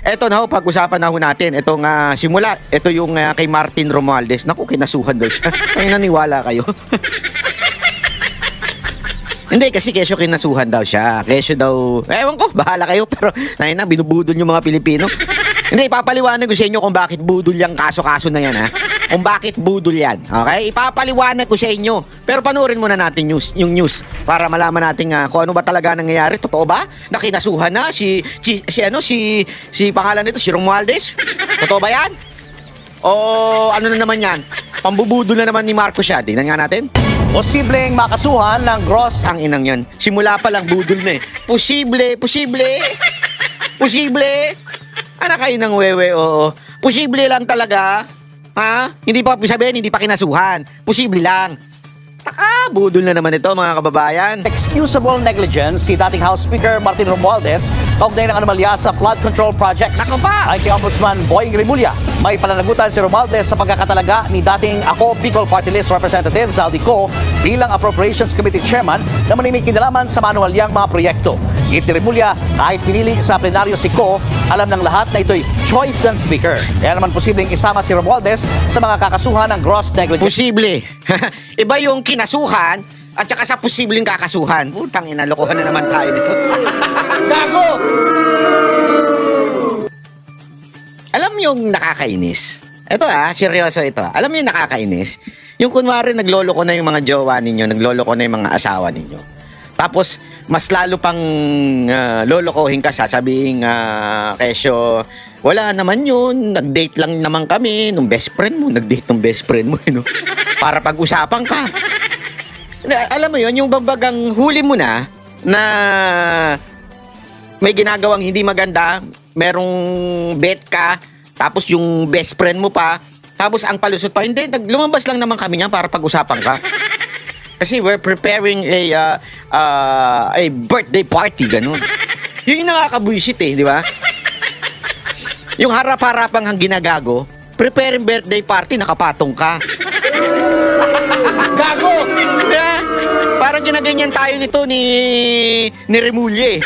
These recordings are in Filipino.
Eto na ho, pag-usapan na ho natin. Itong simula, ito yung kay Martin Romualdez. Naku, kinasuhan daw siya. Ay, naniwala kayo. Hindi, kasi kesyo kinasuhan daw siya. Kesyo daw, ewan ko, bahala kayo. Pero, na, binubudol yung mga Pilipino. Hindi, ipapaliwanag ko sa inyo kung bakit budol yung kaso-kaso na yan, ha? Kung bakit budol yan, okay? Ipapaliwanag ko sa inyo. Pero panoorin muna natin yung news para malaman natin kung ano ba talaga nangyayari. Totoo ba? Nakinasuhan na si pangalan nito, si Romualdez? Totoo ba yan? O ano na naman yan? Pambubudol na naman ni Marcos siya. Tingnan nga natin. Posibleng makasuhan ng gross. Ang inang yan. Simula pa lang budol na eh. Posible. Anak kayo ng wewe, oo. Posible lang talaga. Ha? Hindi pa sabihin, hindi pa kinasuhan. Posible lang. Budol na naman ito, mga kababayan. Excusable negligence si dating House Speaker Martin Romualdez kaugnay ng anomalya sa flood control projects. Nako pa! Ay kay Ombudsman Boying Rimulya, may pananagutan si Romualdez sa pagkakatalaga ni dating Ako Bicol Party List Representative Zaldi Co bilang Appropriations Committee Chairman na may kinalaman sa manualyang mga proyekto. Git ni Rimulya, kahit pinili sa plenaryo si Co, alam ng lahat na ito'y choice ng Speaker. Kaya naman posibleng isama si Romualdez sa mga kakasuhan ng gross negligence. Posible. Iba yung kinasuhan at saka sa posibleng kakasuhan. Putang ina, lokohan na naman tayo nito. Gago! Alam mo yung nakakainis? Ito seryoso ito. Alam mo yung nakakainis? Yung kunwari nagloloko na yung mga jowa ninyo, nagloloko na yung mga asawa ninyo. Tapos, mas lalo pang lolokohin ka, sasabihin kesyo, wala naman yun, nag-date lang naman kami nung best friend mo, nag-date nung best friend mo, no? Para pag-usapan ka. Alam mo yun, yung bagang huli mo na may ginagawang hindi maganda, merong bet ka, tapos yung best friend mo pa, tapos ang palusot pa, hindi, lumabas lang naman kami niyan para pag-usapan ka. Kasi we're preparing a birthday party, ganun. Yun yung nakakabuisit di ba? Yung harap-harapang hang ginagago, preparing birthday party, nakapatong ka. Gago! Yeah, parang ginaganyan tayo nito ni Remulye.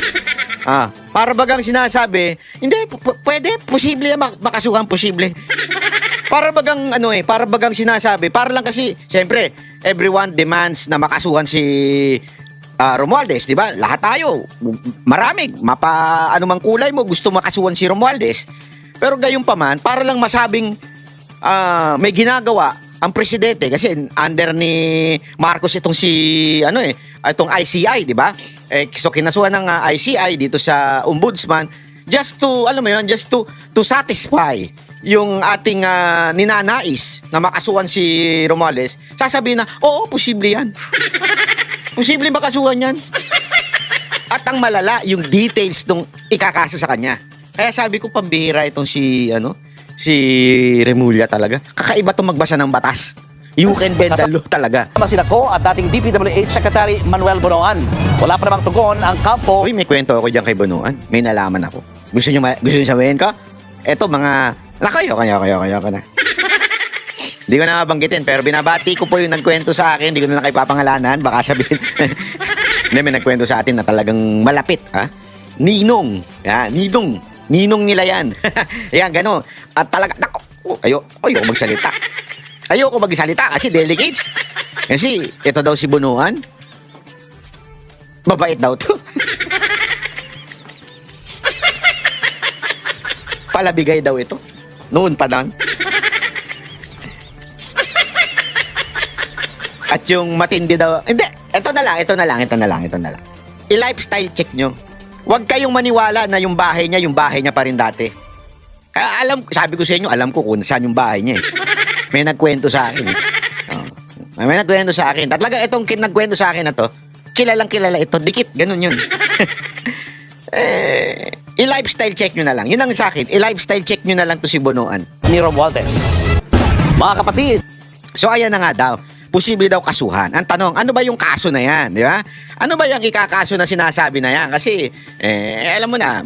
Para bagang sinasabi, hindi, pwede, posible makasuhan, posible. Para bagang para bagang sinasabi, para lang kasi, siyempre, everyone demands na makasuhan si Romualdez, di ba? Lahat tayo, marami, anumang kulay mo, gusto makasuhan si Romualdez. Pero gayon pa man, para lang masabing may ginagawa ang presidente kasi under ni Marcos itong itong ICI, di ba? So kinasuhan ng ICI dito sa ombudsman just to, alam mo yun, just to satisfy yung ating ninanais na makasuhan si Romualdez. Sasabihin na, oo, posible yan. Posible makasuhan yan. At ang malala, yung details nung ikakaso sa kanya. Kaya sabi ko, pambihira itong si Rimulya talaga. Kakaiba itong magbasa ng batas. You can bend the law talaga. Sina Ko at dating DPWH Secretary Manuel Bonoan. Wala pa namang tugon ang kampo. Uy, may kwento ako dyan kay Bonoan. May nalaman ako. Gusto nyo sabihin ko? Eto, mga... Kayo na. Hindi ko na mabanggitin, pero binabati ko po yung nagkwento sa akin. Hindi ko na lang kayo papangalanan. Baka sabihin... Hindi, may nagkwento sa atin na talagang malapit. Ninong. Ninong nila yan. Yan, gano'n. At talaga... Ayoko magsalita. Ayoko magsalita kasi delegates. Kasi ito daw si Bonoan. Mabait daw to. Palabigay daw ito. Noon pa lang. At yung matindi daw. Hindi, ito na lang. I-lifestyle check nyo. Huwag kayong maniwala na yung bahay niya pa rin dati. Kaya sabi ko sa inyo, alam ko kung saan yung bahay niya. May nagkwento sa akin. May nagkwento sa akin. Talaga itong nagkwento sa akin na to, kilalang kilala ito, dikit, ganun yun. I-lifestyle check nyo na lang. Yun ang sa akin, i-lifestyle check nyo na lang to si Bonoan. Ni Romualdez. Mga kapatid. So ayan na nga daw. Posible daw kasuhan. Ang tanong, ano ba yung kaso na yan? Di ba? Ano ba yung ikakaso na sinasabi na yan? Kasi, alam mo na,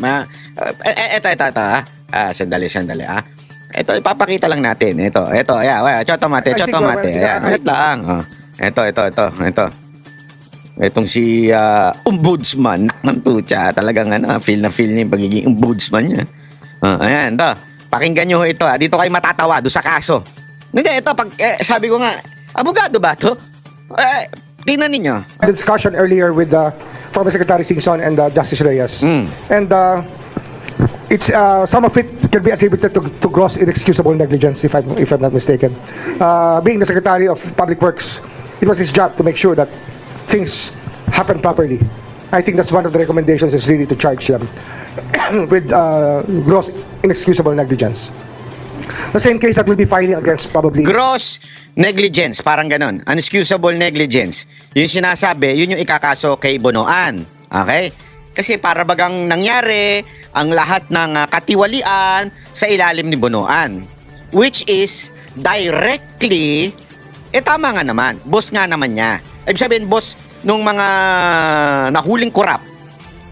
eto, sandali, Ito, ipapakita lang natin. Ito, ayan, chotomate. Ayan, wait lang. Ito. Itong si ombudsman ng Tucha, talagang feel na feel niya yung pagiging ombudsman niya. Ayan, to. Pakinggan nyo ito. Dito kayo matatawa doon sa kaso. Hindi, ito, sabi ko nga, abogado ba to? Tingnan ninyo. The discussion earlier with former Secretary Singson and Justice Reyes. And it's some of it can be attributed to gross inexcusable negligence, if I'm not mistaken. Being the Secretary of Public Works, it was his job to make sure that things happen properly. I think that's one of the recommendations, is really to charge them with gross inexcusable negligence. The same case that we'll be filing against probably... Gross negligence, parang ganon. Unexcusable negligence. Yung sinasabi, yun yung ikakaso kay Bonoan. Okay? Kasi para bagang nangyari ang lahat ng katiwalian sa ilalim ni Bonoan. Which is directly, tama nga naman. Boss nga naman niya. Ibig sabihin, boss nung mga nahuling korap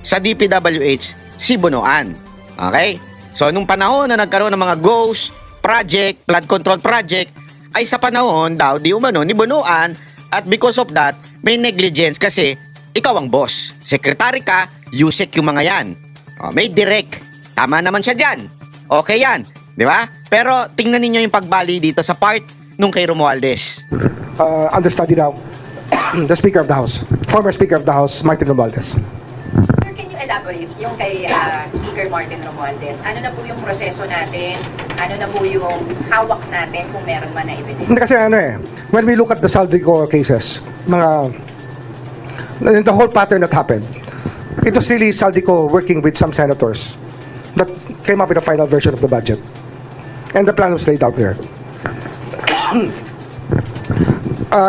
sa DPWH, si Bonoan. Okay? So, nung panahon na nagkaroon ng mga ghost project, flood control project, ay sa panahon daw, di umano, ni Bonoan, at because of that, may negligence kasi ikaw ang boss. Sekretary ka, USEC yung mga yan. May direct. Tama naman siya dyan. Okay yan. Di ba? Pero tingnan ninyo yung pagbali dito sa part nung kay Romualdez. Understudy now, the Speaker of the House, former Speaker of the House, Martin Romualdez. Sir, can you elaborate yung kay Speaker Martin Romualdez? Ano na po yung proseso natin? Ano na po yung hawak natin kung meron man na evidence? Hindi kasi when we look at the Saldico cases, the whole pattern that happened, it was really Saldico working with some senators that came up with a final version of the budget. And the plan was laid out there.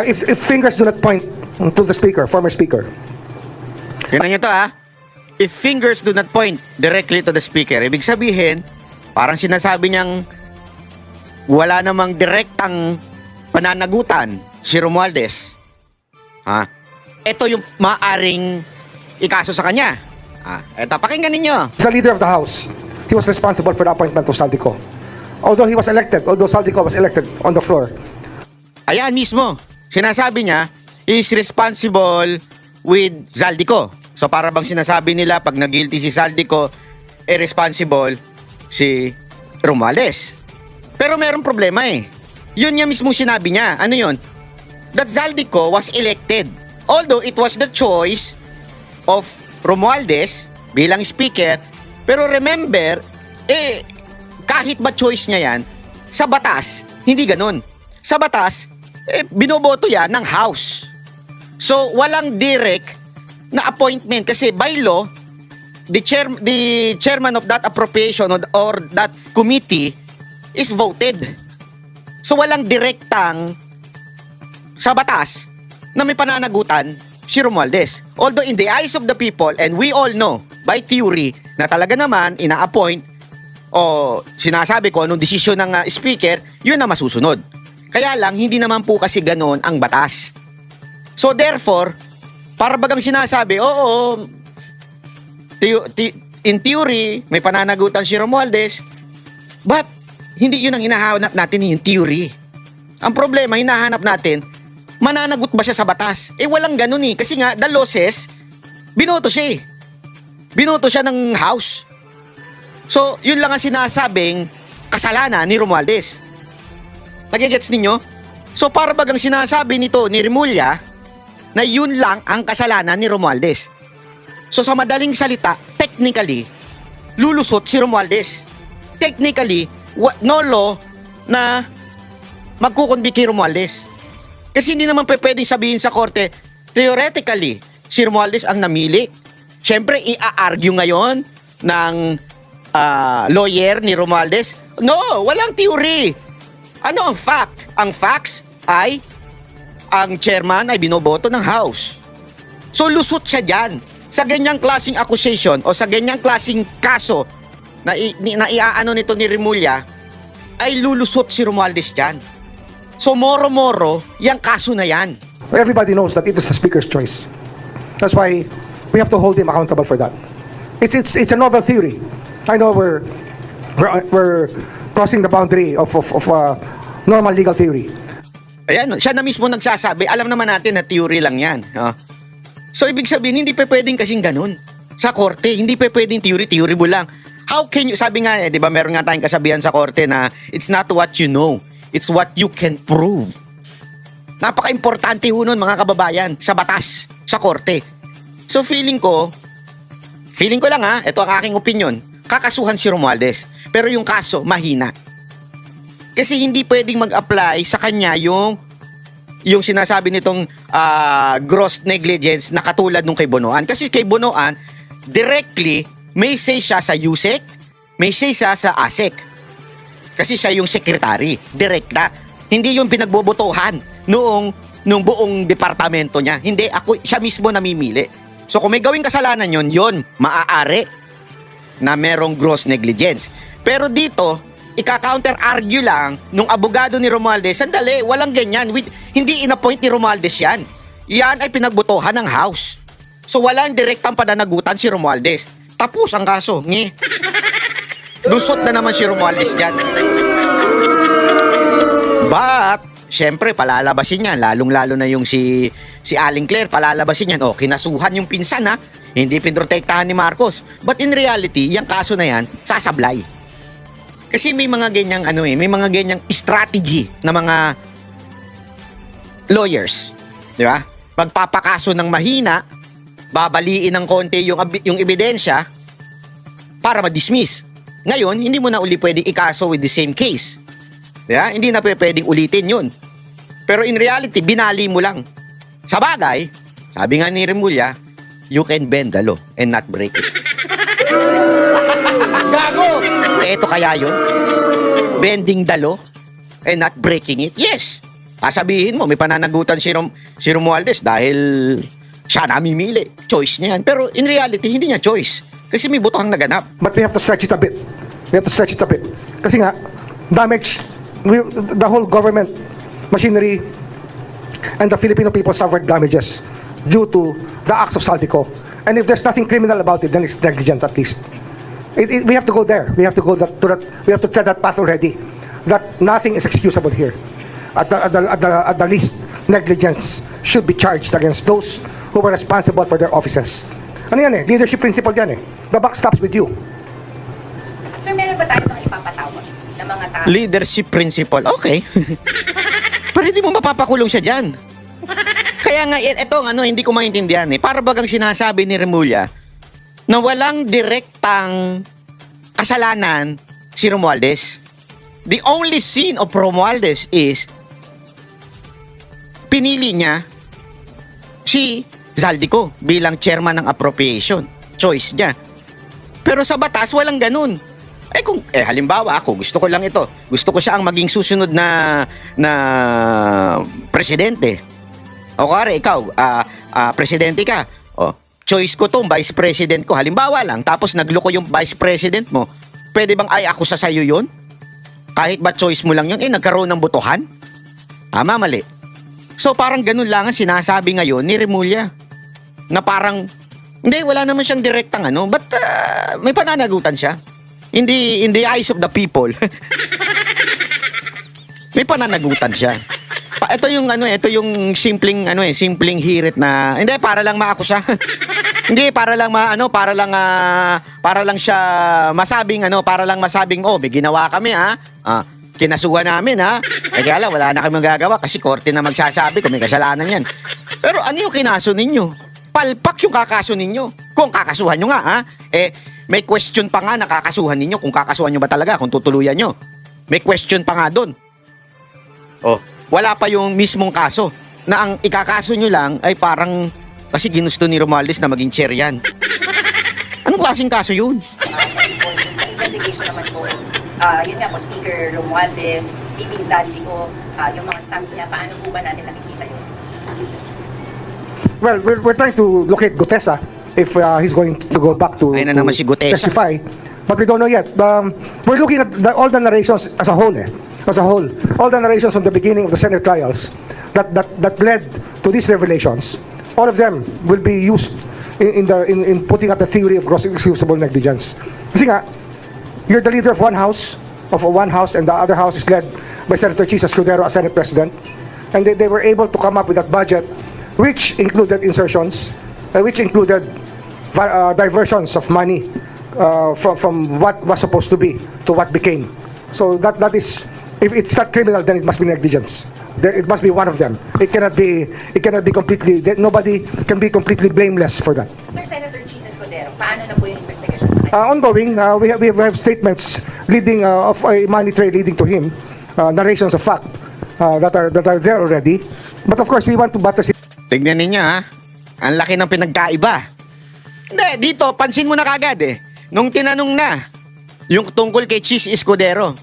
If fingers do not point to the Speaker, former Speaker, Tingnan nyo to If fingers do not point directly to the Speaker, ibig sabihin, parang sinasabi niyang wala namang direktang pananagutan si Romualdez. Ito yung maaring ikaso sa kanya. Eto, pakinggan ninyo. as the leader of the House, he was responsible for the appointment of Saldico. Although Saldico was elected on the floor. Ayan mismo. Sinasabi niya, is responsible with Zaldico. So para bang sinasabi nila pag nag-guilty si Zaldico, responsible si Romualdez. Pero merong problema Yun niya mismo sinabi niya. Ano yun? That Zaldico was elected. Although it was the choice of Romualdez bilang speaker. Pero remember, kahit ba choice niya yan, sa batas, hindi ganun. Sa batas, binoboto yan ng House. So, walang direct na appointment kasi by law, the chairman of that appropriation or that committee is voted. So, walang direktang sa batas na may pananagutan si Romualdez. Although in the eyes of the people, and we all know by theory na talaga naman ina-appoint o sinasabi ko anong desisyon ng speaker, yun na masusunod. Kaya lang, hindi naman po kasi ganoon ang batas. So therefore, para bagang sinasabi, in theory, may pananagutan si Romualdez, but hindi yun ang hinahanap natin yung theory. Ang problema, hinahanap natin, mananagot ba siya sa batas? Walang ganun kasi nga, the law says, binoto siya Binoto siya ng House. So, yun lang ang sinasabing kasalanan ni Romualdez. Nagigets ninyo? So, para bagang sinasabi nito ni Remulla na yun lang ang kasalanan ni Romualdez. So, sa madaling salita, technically, lulusot si Romualdez. Technically, no law na magkukonvict kay Romualdez. Kasi hindi naman pwedeng sabihin sa korte, theoretically, si Romualdez ang namili. Siyempre, i-argue ngayon ng lawyer ni Romualdez. No, walang theory. Ano ang fact? Ang facts ay ang chairman ay binoboto ng House. So lusot siya dyan. Sa ganyang klaseng accusation o sa ganyang klaseng kaso na iaano nito ni Remulla, ay lulusot si Romualdez dyan. So moro-moro, yung kaso na yan. Everybody knows that it was the Speaker's choice. That's why we have to hold him accountable for that. It's a novel theory. I know we're crossing the boundary of normal legal theory. Ayan, siya na mismo nagsasabi, alam naman natin na theory lang yan. So ibig sabihin, hindi pa pwedeng kasing ganun. Sa korte, hindi pa pwedeng theory mo lang. how can you, sabi nga di ba, meron nga tayong kasabihan sa korte na it's not what you know, it's what you can prove. Napaka-importante ho nun, mga kababayan, sa batas, sa korte. So feeling ko lang ito ang aking opinion, kakasuhan si Romualdez. Pero yung kaso, mahina. Kasi hindi pwedeng mag-apply sa kanya yung sinasabi nitong gross negligence na katulad nung kay Bonoan. Kasi kay Bonoan, directly, may say siya sa USEC, may say siya sa ASEC. Kasi siya yung secretary, direct na. Hindi yung pinagbobotohan nung buong departamento niya. Hindi, siya mismo namimili. So kung may gawing kasalanan yon maaari na merong gross negligence. Pero dito, ika-counter-argue lang nung abogado ni Romualdez, sandali, walang ganyan. Hindi in-appoint ni Romualdez yan. Yan ay pinagbotohan ng House. So walang direktang pananagutan si Romualdez. Tapos ang kaso, lusot na naman si Romualdez dyan. But, syempre, palalabasin yan. Lalong-lalo na yung si Aling Claire, palalabasin yan. O, kinasuhan yung pinsan, ha? Hindi pinrotektahan ni Marcos. But in reality, yung kaso na yan, sasablay. Kasi may mga ganyang, may mga ganyang strategy na mga lawyers. Di ba? Magpapakaso ng mahina, babaliin ng konti yung ebidensya para ma-dismiss. Ngayon, hindi mo na uli pwedeng ikaso with the same case. Yeah? Hindi na pwedeng ulitin yun. Pero in reality, binali mo lang. Sa bagay, sabi nga ni Remulla, you can bend the law and not break it. Gago! Ito kaya yun? Bending the law and not breaking it? Yes! Sasabihin mo, may pananagutan si Romualdez dahil siya namimili. Choice niya yan. Pero in reality, hindi niya choice. Kasi may butang naganap. But we have to stretch it a bit. Kasi nga, damage, the whole government machinery and the Filipino people suffered damages due to the acts of Saldico. And if there's nothing criminal about it, then it's negligence at least. We have to go there. We have to go we have to tread that path already. That nothing is excusable here. At the least, negligence should be charged against those who were responsible for their offices. Ano yan leadership principle yan The buck stops with you. Sir, meron ba tayo mga ipapatawag ng mga tao? Leadership principle. Okay. Pero hindi mo mapapakulong siya dyan. Kaya nga, hindi ko maintindihan Para bagang sinasabi ni Remulla na walang direktang kasalanan si Romualdez. The only sin of Romualdez is pinili niya si Zaldico bilang chairman ng appropriation. Choice niya. Pero sa batas, walang ganun. Halimbawa ako, gusto ko lang ito. Gusto ko siya ang maging susunod na presidente. O kare, ikaw, presidente ka. O, choice ko tong vice president ko. Halimbawa lang, tapos nagloko yung vice president mo. Pwede bang ako sa sayo yun? Kahit ba choice mo lang yun, nagkaroon ng botohan? Tama, mali. So parang ganun lang ang sinasabi ngayon ni Remulla. Na parang, hindi, wala naman siyang direktang but may pananagutan siya. In the eyes of the people. May pananagutan siya. Ito yung simpleng simpleng hirit na hindi para lang maakusa. Hindi para lang para lang siya masabing may ginawa kami kinasuhan namin kaya lang wala na kami magagawa kasi korte na magsasabi kung may kasalanan yan. Pero ano yung kinaso ninyo? Palpak yung kakaso ninyo. Kung kakasuhan nyo nga may question pa nga na kakasuhan ninyo kung kakasuhan nyo ba talaga, kung tutuluyan nyo. May question pa nga doon. Wala pa yung mismong kaso na ang ikakaso nyo lang ay parang kasi ginusto ni Romualdez na maging chair yan. Anong klaseng kaso yun? Investigation naman po. Yun nga po, Speaker Romualdez, VP Zaldico, yung mga staff niya, paano po ba natin nakikita yun? Well, we're trying to locate Gutesa if he's going to go back to, Ayun na naman si Gutesa. testify. But we don't know yet. We're looking at all the narrations as a whole. As a whole, all the narrations from the beginning of the Senate trials that led to these revelations, all of them will be used in putting up the theory of gross excusable negligence. Kasi nga, you're the leader of one house, and the other house is led by Senator Chisa Escudero as Senate President, and they were able to come up with that budget, which included insertions, which included diversions of money from what was supposed to be to what became. So that is, if it's not criminal, then it must be negligence. It must be one of them. It cannot be completely, nobody can be completely blameless for that. Sir, Senator Cheese Escudero, paano na po yung investigation sa kanya? Ongoing, we have statements leading of a money trail leading to him, narrations of fact that are there already. But of course, we want to butter. Tignan ninyo ha. Ang laki ng pinagkaiba. Hindi, dito, pansin mo na kagad eh. Nung tinanong na, yung tungkol kay Cheese Escudero,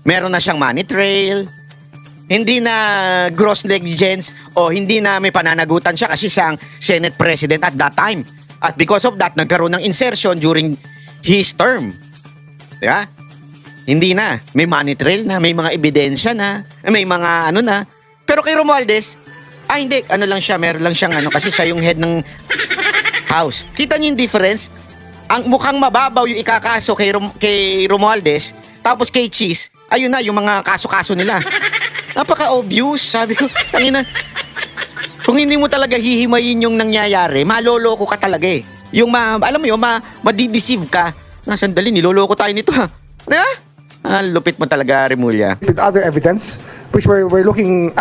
meron na siyang money trail, hindi na gross negligence, o hindi na may pananagutan siya kasi siyang Senate President at that time. At because of that, nagkaroon ng insertion during his term. Diba? Hindi na. May money trail na, may mga ebidensya na, may mga ano na. Pero kay Romualdez, hindi, ano lang siya, meron lang siyang ano, kasi siya yung head ng House. Kita niyo yung difference? Ang mukhang mababaw yung ikakaso kay Romualdez, tapos kay Cheese, ayun na, yung mga kaso-kaso nila. Napaka-obvious, sabi ko. Tangina, kung hindi mo talaga hihimayin yung nangyayari, maloloko ka talaga eh. Yung alam mo yun, madideceive ka. Sandali, niloloko tayo nito ha. Diba? Lupit mo talaga, Remulla. With other evidence, which we're looking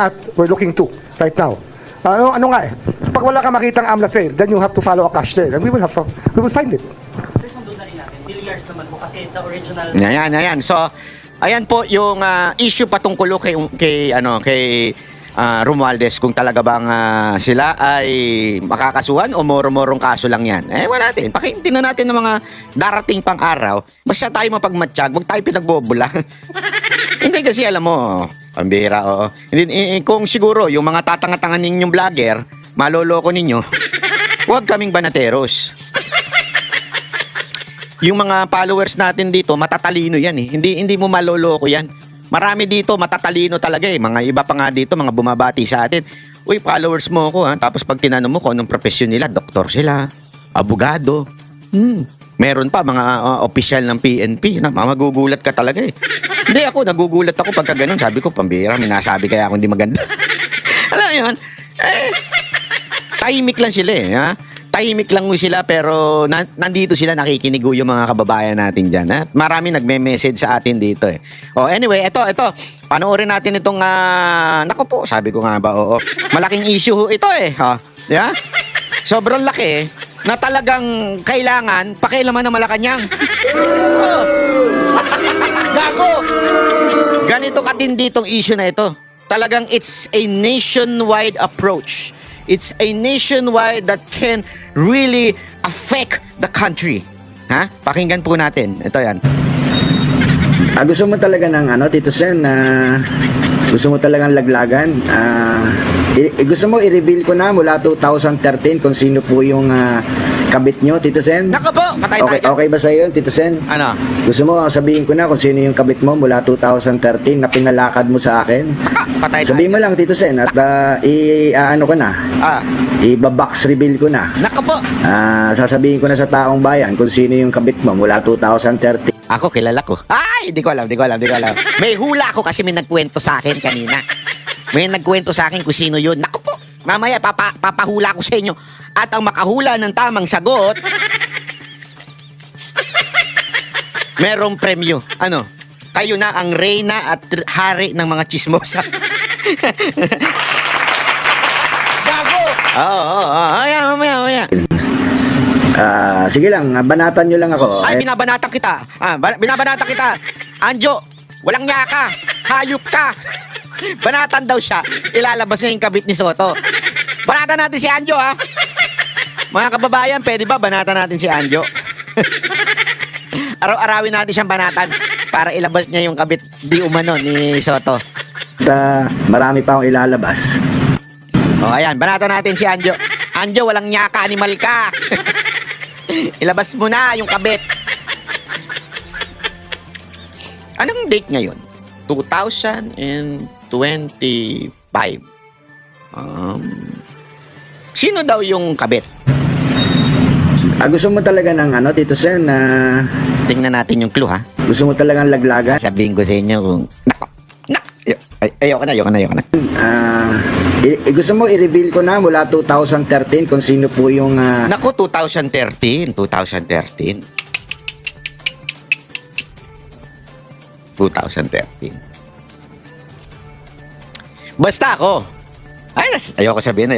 to right now. Ano nga eh, pag wala ka makitang AMLA trail, then you have to follow a cash trail, and we will find it. Sir, sundin na rin natin. Billiards naman po kasi the original... Ayan. So, ayan po yung issue patungkulo kay Romualdez, kung talaga bang sila ay makakasuhan o moro-morong kaso lang yan. Wala natin. Pakiintinan natin ng mga darating pang araw. Basta tayo mapagmatsyag, huwag tayo pinagbobula. Hindi kasi alam mo, pambihira, oo. Hindi, kung siguro yung mga tatanga-tanga ninyong vlogger, maloloko ninyo, huwag kaming banateros. Yung mga followers natin dito, matatalino yan eh. Hindi mo maloloko yan. Marami dito, matatalino talaga eh. Mga iba pa nga dito, mga bumabati sa atin. Uy, followers mo ako ha. Tapos pag tinanong mo kung anong profesyon nila, doktor sila, abogado. Meron pa mga opisyal ng PNP. Magugulat ka talaga eh. Hindi ako, nagugulat ako pagka ganun. Sabi ko, pambira, minasabi kaya ako hindi maganda. Alam mo yun? Tahimik lang sila eh. Ha? Tahimik lang sila pero nandito sila, nakikinig yung mga kababayan natin dyan. At marami nagme-message sa atin dito eh. Anyway, ito. Panoorin natin itong, naku po, sabi ko nga ba, oo. Malaking issue ito eh. Yeah? Sobrang laki na talagang kailangan pakialaman ng Malacanang. Nako! Ganito katindi itong issue na ito. Talagang it's a nationwide approach. It's a nationwide that can really affect the country. Ha? Pakinggan po natin. Ito yan. Gusto mo talaga ng Tito Sen, gusto mo talagang laglagan? Gusto mo i-reveal ko na mula 2013 kung sino po yung kabit nyo, Tito Sen? Nako po! Patay Okay, tayo. okay ba sa iyo, Tito Sen? Ano? Gusto mo sabihin ko na kung sino yung kabit mo mula 2013 na pinalakad mo sa akin? Patay tayo. Sabihin mo lang, Tito Sen, at ano ko na, i-box reveal ko na. Nako po! Sasabihin ko na sa taong bayan kung sino yung kabit mo mula 2013. Ako, kilala ko. Ay, di ko alam. May hula ako kasi may nagkwento sa akin kanina. May nagkwento sa akin kung sino yun. Naku po, mamaya papahula ko sa inyo. At ang makahula ng tamang sagot, merong premyo. Ano? Kayo na ang reyna at hari ng mga chismosa. Gago! Oo. Mamaya. Sige lang, banatan nyo lang ako. Ay, binabanatan kita. Binabanatan kita. Anjo, walang niya ka. Hayop ka. Banatan daw siya. Ilalabas niya yung kabit ni Soto. Banatan natin si Anjo, ha? Mga kababayan, pwede ba banatan natin si Anjo? Araw-arawin natin siyang banatan para ilabas niya yung kabit di umano ni Soto. Marami pa akong ilalabas. Ayan, banatan natin si Anjo. Anjo, walang niya ka, animal ka. Ilabas mo na yung kabit. Anong date ngayon? 2025. Sino daw yung kabit? Gusto mo talaga ng Tito Sen, Tingnan natin yung clue, ha? gusto mo talagang laglagan? Sabihin ko sa inyo kung... Ayoko na. Gusto mo i-reveal ko na mula 2013 kung sino po yung... Naku, 2013. 2013. Basta ako. Ay, ayoko sabihin.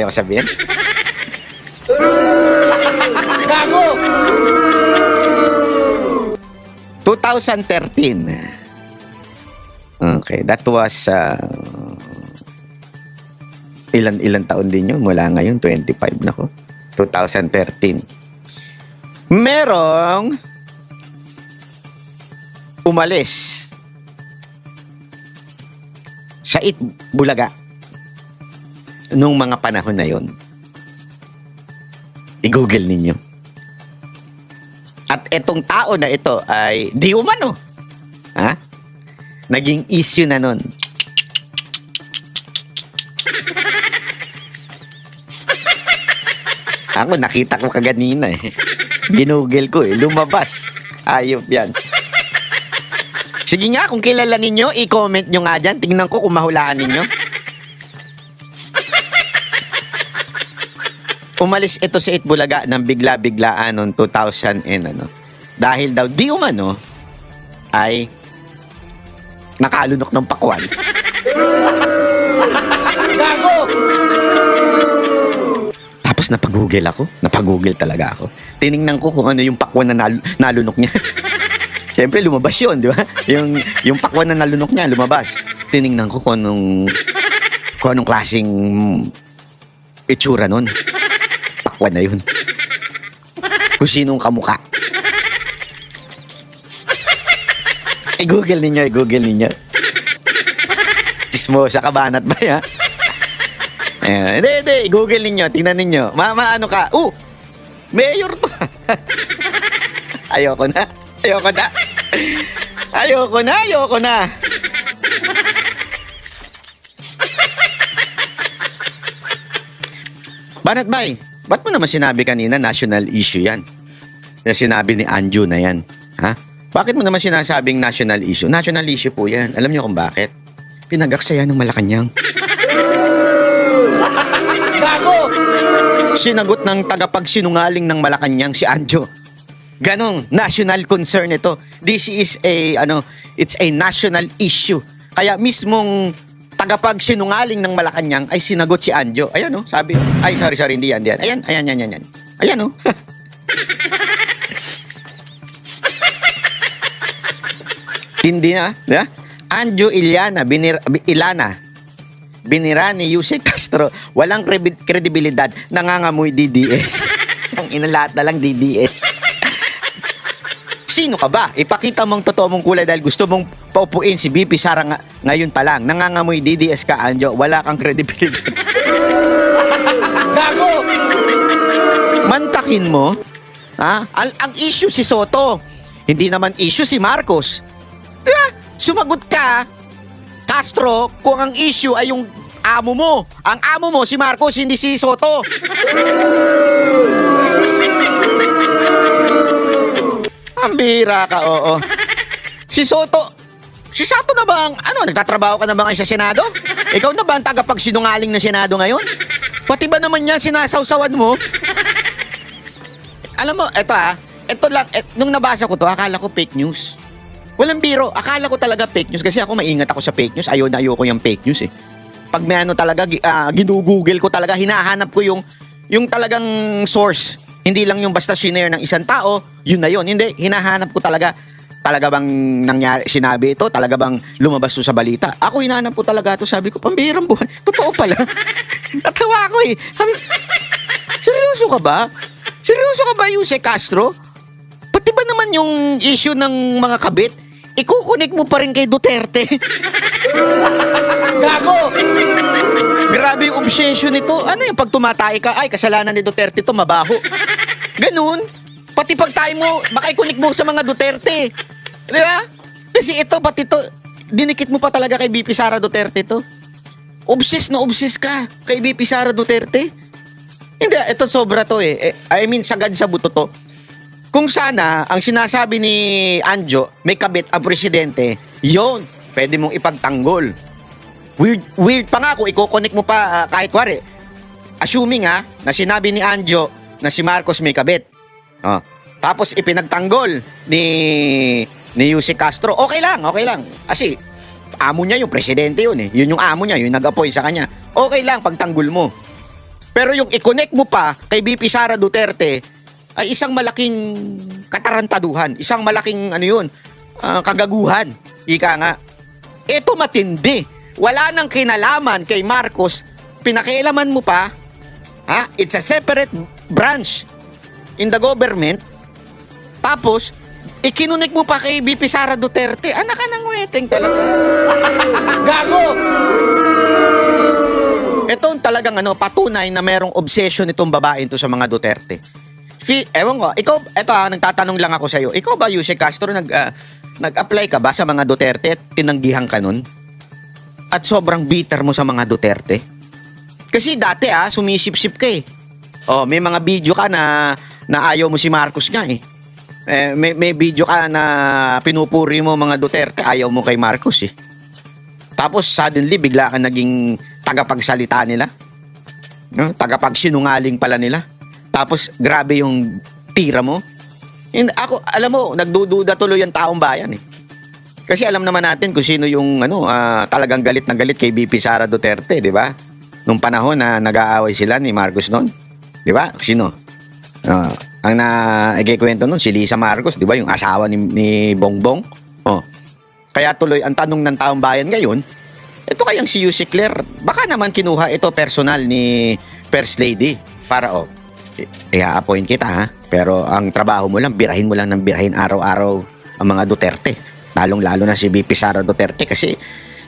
Gago! 2013. Okay, that was ilan taon din yun mula ngayon, 25 na ko. 2013. Merong umalis sa Bulaga nung mga panahon na yon. I-google ninyo. At etong tao na ito ay di umano. Ha? Naging issue na nun. Ako, nakita ko kaganina eh. Ginugel ko eh. Lumabas. Ayop yan. Sige nga, kung kilala ninyo, i-comment nyo nga dyan. Tingnan ko kung mahulaan ninyo. Umalis ito sa Itbulaga ng bigla-biglaan noong 2000 and ano. Dahil daw di umano ay nakalunok ng pakwan. Gago! Tapos napag-google talaga ako. Tiningnan ko kung ano yung pakwan na nalunok niya. Siyempre lumabas yun, di ba? Yung pakwan na nalunok niya, lumabas. Tiningnan ko kung anong klaseng itsura nun. Pakwan na yun. Kung sinong kamukha. I-google ninyo. Chismosa ka, banat ba ya? Hindi, i-google ninyo, tingnan ninyo. Ano ka? Mayor to. Ayoko na. Banat bay, ba't mo naman sinabi kanina national issue yan? Yung sinabi ni Anjo na yan. Ha? Bakit mo naman sinasabing national issue? National issue po yan. Alam niyo kung bakit? Pinag-aksaya ng Malacanang. Gago! Sinagot ng tagapagsinungaling ng Malacanang si Anjo. Ganong national concern ito. This is it's a national issue. Kaya mismong tagapagsinungaling ng Malacanang ay sinagot si Anjo. Ayan sabi. Ay, sorry, hindi yan. Ayan. Ayan Hindi na, di ba? Anjo Ilana, binira ni Yusek Castro, walang kredibilidad, nangangamoy DDS. Ang inalahat na lang DDS. Sino ka ba? Ipakita mong totoo mong kulay dahil gusto mong paupuin si BP Sara ngayon pa lang. Nangangamoy DDS ka, Anjo. Wala kang credibility. Gago! Mantakin mo. Ha? Ang issue si Soto. Hindi naman issue si Marcos. Sumagot ka, Castro, kung ang issue ay yung amo mo. Ang amo mo si Marcos, hindi si Soto. Ang bira ka, oo. Si Soto na bang, nagtatrabaho ka na ba ngayon sa Senado? Ikaw na ba ang tagapagsinungaling ng Senado ngayon? Pati ba naman yan sinasawsawan mo? Alam mo, ito lang, nung nabasa ko to, akala ko fake news. Walang biro, akala ko talaga fake news kasi ako maingat ako sa fake news. Ayoko yung fake news eh. Pag may talaga, ginugoogle ko talaga, hinahanap ko yung talagang source. Hindi lang yung basta shinare ng isang tao, yun na yun. Hindi, hinahanap ko talaga bang sinabi ito? Talaga bang lumabas to sa balita? Ako hinahanap ko talaga ito. Sabi ko, pambihirang buwan. Totoo pala. Natawa ako eh. Sabi, seryoso ka ba? Yusek Castro? Pati ba naman yung issue ng mga kabit? Ikukunik mo pa rin kay Duterte. Gago! Grabe yung obsession nito. Ano yung pag tumatay ka, ay kasalanan ni Duterte to, mabaho. Ganun. Pati pag tayo mo, baka ikunik mo sa mga Duterte. Di ba? Kasi ito, pati ito, dinikit mo pa talaga kay BP Sara Duterte to. Obsessed ka kay BP Sara Duterte. Hindi, ito sobra to eh. I mean, sagad sa buto to. Kung sana, ang sinasabi ni Anjo, may kabit ang presidente, yon, pwede mong ipagtanggol. Weird pa nga kung i-connect mo pa kahit wari. Assuming na sinabi ni Anjo na si Marcos may kabit. Tapos ipinagtanggol ni ni Yusek Castro, okay lang. Kasi, amo niya yung presidente yun eh. Yun yung amo niya, yung nag-appoint sa kanya. Okay lang, pagtanggol mo. Pero yung i-connect mo pa kay VP Sara Duterte, ay isang malaking katarantaduhan. Isang malaking, kagaguhan. Ika nga. Ito matindi. Wala nang kinalaman kay Marcos, pinakialaman mo pa, it's a separate branch in the government, tapos, ikinunik mo pa kay VP Sara Duterte. Anak ka ng weteng talaga. Gago! Ito talagang patunay na merong obsession itong babae ito sa mga Duterte. Ewan ko, ikaw, nagtatanong lang ako sa iyo. Ikaw ba, Yusek Castro, nag-apply ka ba sa mga Duterte at tinanggihan ka nun? At sobrang bitter mo sa mga Duterte? Kasi dati sumisip-sip ka eh. Oh, may mga video ka na ayaw mo si Marcos nga eh. May video ka na pinupuri mo mga Duterte, ayaw mo kay Marcos eh. Tapos suddenly bigla ka naging tagapagsalita nila. No? Tagapagsinungaling pala nila. Tapos grabe yung tira mo. Ako, alam mo, nagdududa tuloy ang taong bayan eh. Kasi alam naman natin kung sino yung talagang galit na galit kay VP Sara Duterte, di ba? Nung panahon na nag-aaway sila ni Marcos noon. Di ba? Sino? Ang ikikwento nun, si Lisa Marcos, di ba? Yung asawa ni Bongbong. Oh. Kaya tuloy, ang tanong ng taong bayan ngayon, ito kayang si Yusek Claire, baka naman kinuha ito personal ni First Lady para i-appoint kita ha. Pero ang trabaho mo lang, birahin mo lang ng birahin araw-araw ang mga Duterte. Lalong-lalo na si VP Sara Duterte kasi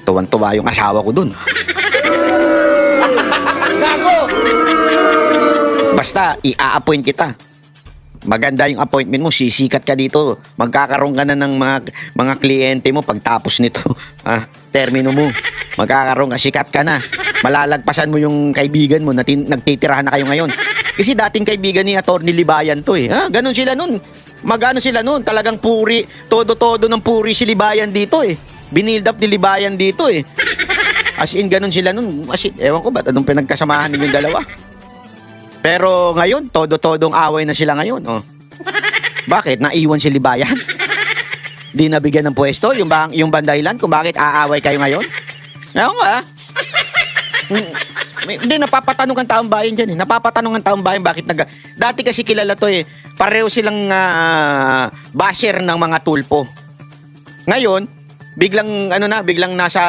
tuwan-tuwa yung asawa ko dun. Basta, i-appoint kita. Maganda yung appointment mo, sisikat ka dito. Magkakaroon ka na ng mga kliyente mo pagtapos nito. Termino mo. Magkakaroon ka, sikat ka na. Malalagpasan mo yung kaibigan mo na nagtitirahan na kayo ngayon. Kasi dating kaibigan ni Atty. Libayan to eh. Ganun sila nun. Magano sila nun. Talagang puri, todo-todo ng puri si Libayan dito eh. Binild up ni Libayan dito eh. As in, ganun sila nun. As in, ewan ko ba't anong pinagkasamahan ninyong dalawa. Pero ngayon, todo-todong away na sila ngayon. Oh. Bakit? Naiwan si Libayan? Di nabigyan ng pwesto? Yung bandahilan kung bakit aaway kayo ngayon? Ewan ko Hindi, napapatanong ang taong bayan dyan eh. Napapatanong ang taong bayan bakit Dati kasi kilala to eh. Pareho silang basher ng mga tulpo. Ngayon, biglang nasa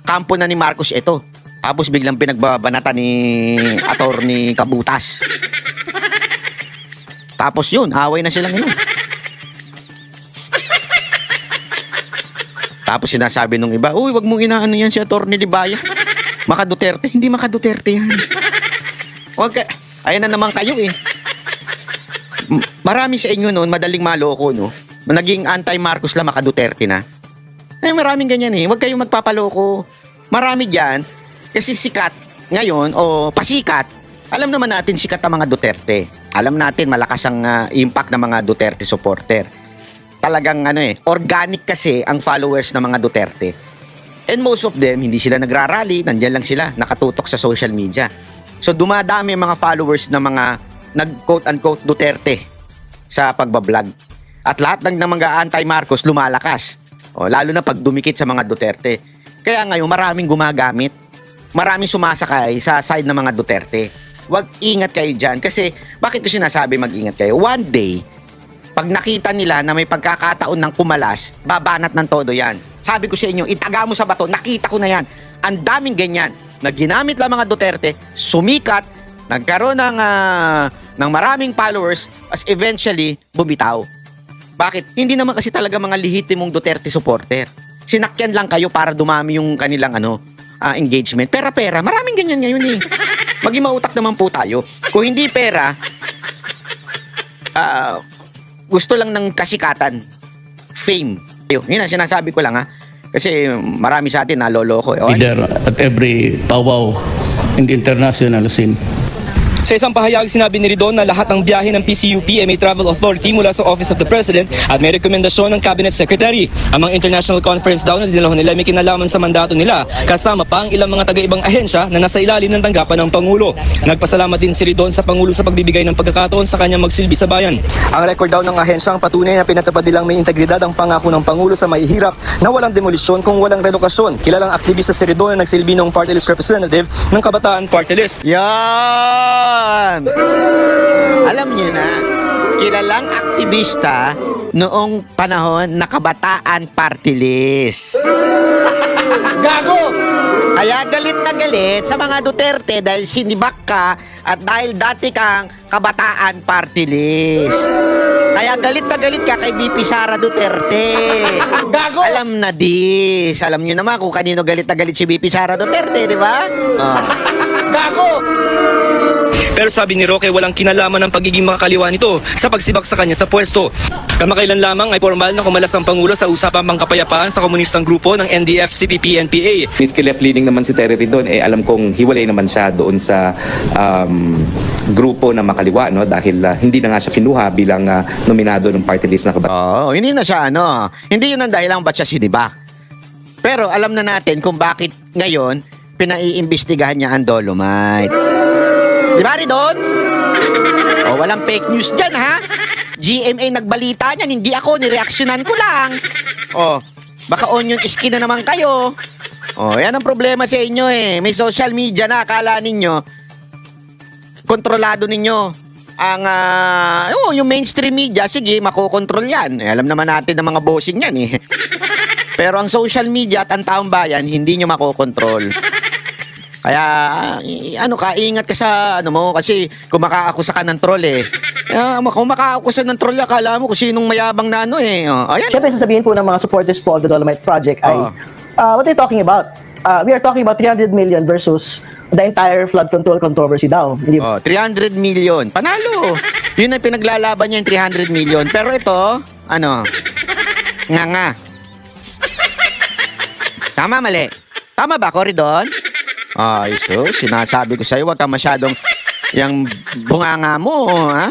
kampo na ni Marcos ito. Tapos biglang pinagbabanata ni Atty. Kabutas. Tapos yun, away na sila ngayon. Tapos sinasabi nung iba, uy, wag mong inaano yan si Atty. Libayan. Maka Duterte, hindi maka Duterte yan. Wag ka, ayan na naman kayo eh. Marami sa inyo noon, madaling maloko, no? Naging anti-Marcos lang, maka Duterte na. Maraming ganyan eh. Huwag kayong magpapaloko. Marami dyan, kasi sikat ngayon, o pasikat, alam naman natin sikat ang mga Duterte. Alam natin malakas ang impact ng mga Duterte supporter. Talagang organic kasi ang followers ng mga Duterte. And most of them, hindi sila nagrarally, nandyan lang sila, nakatutok sa social media. So dumadami ang mga followers ng mga nag-quote-unquote Duterte sa pagbablog. At lahat ng mga anti-Marcos lumalakas. Lalo na pag dumikit sa mga Duterte. Kaya ngayon maraming gumagamit. Maraming sumasakay sa side ng mga Duterte. Huwag ingat kayo dyan. Kasi bakit ko sinasabi mag-ingat kayo? One day, pag nakita nila na may pagkakataon ng kumalas, babanat ng todo yan. Sabi ko sa inyo, itaga mo sa bato, nakita ko na yan. Ang daming ganyan na ginamit lang mga Duterte, sumikat, nagkaroon ng maraming followers, as eventually, bumitaw. Bakit? Hindi naman kasi talaga mga lehitimong Duterte supporter. Sinakyan lang kayo para dumami yung kanilang engagement. Pera-pera. Maraming ganyan ngayon eh. Maging mautak naman po tayo. Kung hindi pera, gusto lang ng kasikatan. Fame. Yun ang sinasabi ko lang ha. Kasi marami sa atin naloloko. Leader at every powwow in the international scene. Sa isang pahayag, sinabi ni Ridon na lahat ng biyahe ng PCUP ay may travel authority mula sa Office of the President at may rekomendasyon ng Cabinet Secretary. Ang mga international conference daw na dinalaw nila may kinalaman sa mandato nila, kasama pa ang ilang mga taga-ibang ahensya na nasa ilalim ng tanggapan ng Pangulo. Nagpasalamat din si Ridon sa Pangulo sa pagbibigay ng pagkakataon sa kanyang magsilbi sa bayan. Ang record daw ng ahensya ang patunay na pinatupad nilang may integridad ang pangako ng Pangulo sa mahihirap na walang demolisyon kung walang relokasyon. Kilalang aktivista si Ridon na nagsilbi ng party list representative ng Kabataan Party List. Yan! Alam niyo na, kilalang aktivista noong panahon na Kabataan Party List. Gago! Kaya galit na galit sa mga Duterte dahil sinibak ka at dahil dati kang Kabataan Party List. Kaya galit na galit ka kay BP Sara Duterte. Gago! Alam na dis. Alam niyo naman kung kanino galit na galit si BP Sara Duterte, di ba? Oh. Gago! Pero sabi ni Roque walang kinalaman ng pagiging makakaliwa nito sa pagsibak sa kanya sa pwesto. Kamakailan lamang ay formal na kumalas ang Pangulo sa usapang pangkapayapaan sa komunistang grupo ng NDF, CPP, NPA. Miski left-leaning naman si Terry Ridon, alam kong hiwalay naman siya doon sa grupo na makaliwa, no? Dahil hindi na nga siya kinuha bilang nominado ng party list na Kabataan. Oh, hindi na siya hindi yun ang dahilan ba't siya sinibak. Pero alam na natin kung bakit ngayon pinaiimbestigahan niya ang Dolomite. Di ba, Ridon? Oh, walang fake news dyan, ha? GMA nagbalita niyan, hindi ako, nireaksyonan ko lang. Oh, baka onion skin na naman kayo. Oh, yan ang problema sa inyo May social media na, akala ninyo, kontrolado ninyo ang, yung mainstream media, sige, makokontrol yan. Alam naman natin ng mga bossing yan, Pero ang social media at ang taong bayan, hindi nyo makokontrol. Kaya, ingat ka sa, mo, kasi kung makaakusa ka ng troll, kung makaakusa ng troll, akala mo kung sinong mayabang na ayan. Siyempre, sasabihin po ng mga supporters po of the Dolomite Project ay, what are you talking about? We are talking about 300 million versus the entire flood control controversy daw. Hindi ba? 300 million. Panalo. Yun ang pinaglalaban niya yung 300 million. Pero ito, nga. Tama, mali. Tama ba, Coridon? Ay, so, sinasabi ko sa'yo, huwag ka masyadong yung bunganga mo, ha?